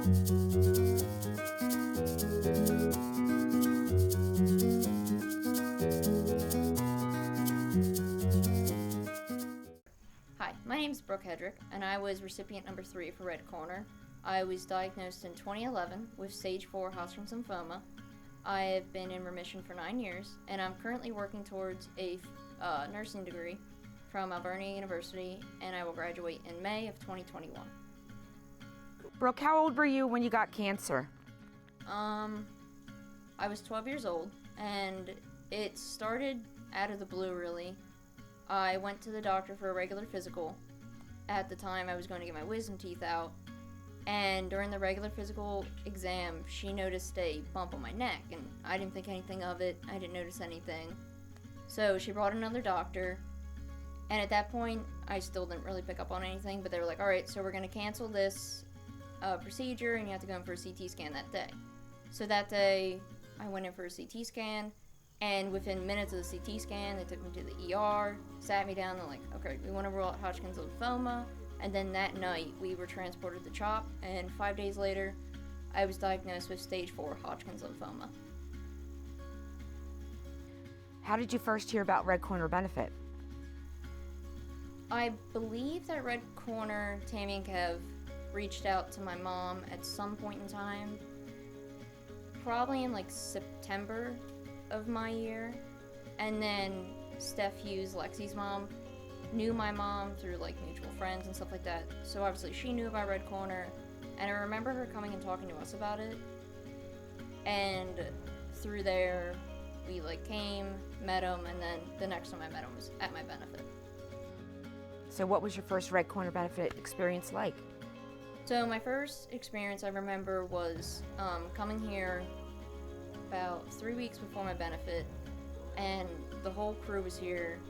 Hi, my name is Brooke Hedrick, and I was recipient number 3 for Red Corner. I was diagnosed in 2011 with stage 4 Hodgkin's lymphoma. I have been in remission for 9 years, and I'm currently working towards a nursing degree from Albernia University, and I will graduate in May of 2021. Brooke, how old were you when you got cancer? I was 12 years old, and it started out of the blue, really. I went to the doctor for a regular physical. At the time, I was going to get my wisdom teeth out, and during the regular physical exam, she noticed a bump on my neck, and I didn't think anything of it. I didn't notice anything. So she brought another doctor, and at that point, I still didn't really pick up on anything, but they were like, alright, so we're going to cancel this procedure, and you have to go in for a CT scan that day. So that day, I went in for a CT scan, and within minutes of the CT scan, they took me to the ER, sat me down, and like, okay, we want to rule out Hodgkin's lymphoma. And then that night, we were transported to CHOP, and 5 days later, I was diagnosed with stage 4 Hodgkin's lymphoma. How did you first hear about RedCornerBenefit? I believe that Red Corner, Tammy and Kev, reached out to my mom at some point in time, probably in like September of my year, and then Steph Hughes, Lexi's mom, knew my mom through like mutual friends and stuff like that, so obviously she knew about Red Corner, and I remember her coming and talking to us about it, and through there we like came, met him, and then the next time I met him was at my benefit. So what was your first RedCornerBenefit experience like? So my first experience I remember was coming here about 3 weeks before my benefit, and the whole crew was here,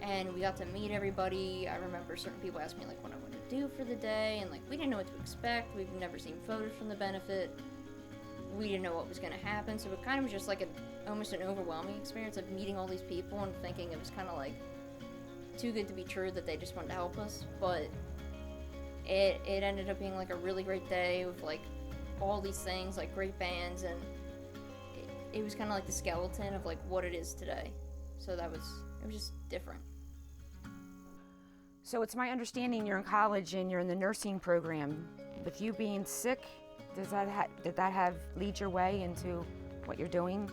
and we got to meet everybody. I remember certain people asked me like what I wanted to do for the day, and like we didn't know what to expect. We've never seen photos from the benefit. We didn't know what was going to happen, so it kind of was just like almost an overwhelming experience of meeting all these people and thinking it was kind of like too good to be true that they just wanted to help us. But it ended up being like a really great day with like all these things, like great bands, and it was kind of like the skeleton of like what it is today. So it was just different. So it's my understanding you're in college and you're in the nursing program. With you being sick, did that have lead your way into what you're doing?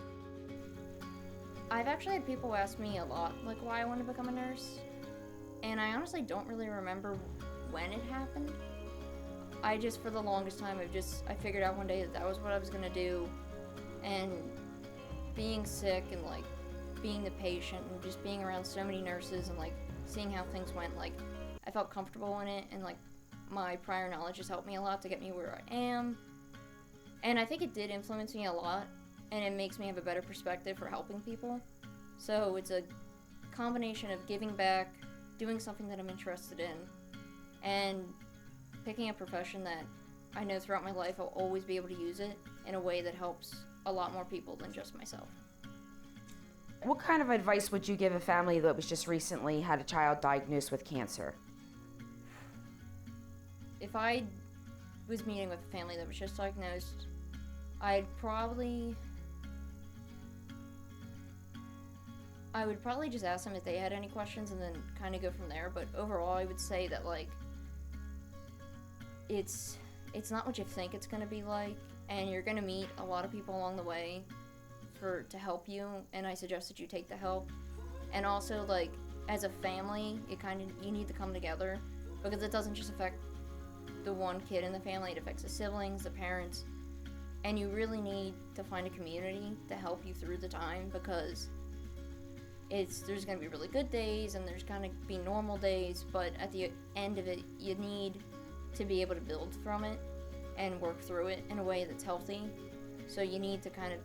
I've actually had people ask me a lot like why I want to become a nurse, and I honestly don't really remember when it happened. I just, for the longest time, I figured out one day that was what I was gonna do, and being sick and like being the patient and just being around so many nurses and like seeing how things went, like I felt comfortable in it, and like my prior knowledge has helped me a lot to get me where I am, and I think it did influence me a lot, and it makes me have a better perspective for helping people. So it's a combination of giving back, doing something that I'm interested in, and picking a profession that I know throughout my life I'll always be able to use it in a way that helps a lot more people than just myself. What kind of advice would you give a family that was just recently had a child diagnosed with cancer? If I was meeting with a family that was just diagnosed, I would probably just ask them if they had any questions and then kind of go from there. But overall, I would say that like it's not what you think it's going to be like, and you're going to meet a lot of people along the way to help you, and I suggest that you take the help. And also, like, as a family, you need to come together, because it doesn't just affect the one kid in the family, it affects the siblings, the parents, and you really need to find a community to help you through the time, because there's going to be really good days and there's going to be normal days, but at the end of it, you need to be able to build from it and work through it in a way that's healthy. So you need to kind of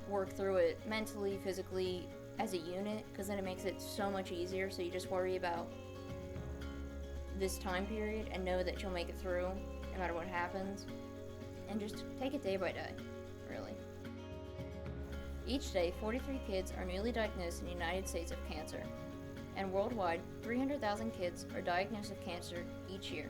work through it mentally, physically, as a unit, because then it makes it so much easier. So you just worry about this time period and know that you'll make it through no matter what happens, and just take it day by day, really. Each day, 43 kids are newly diagnosed in the United States of cancer, and worldwide, 300,000 kids are diagnosed with cancer each year.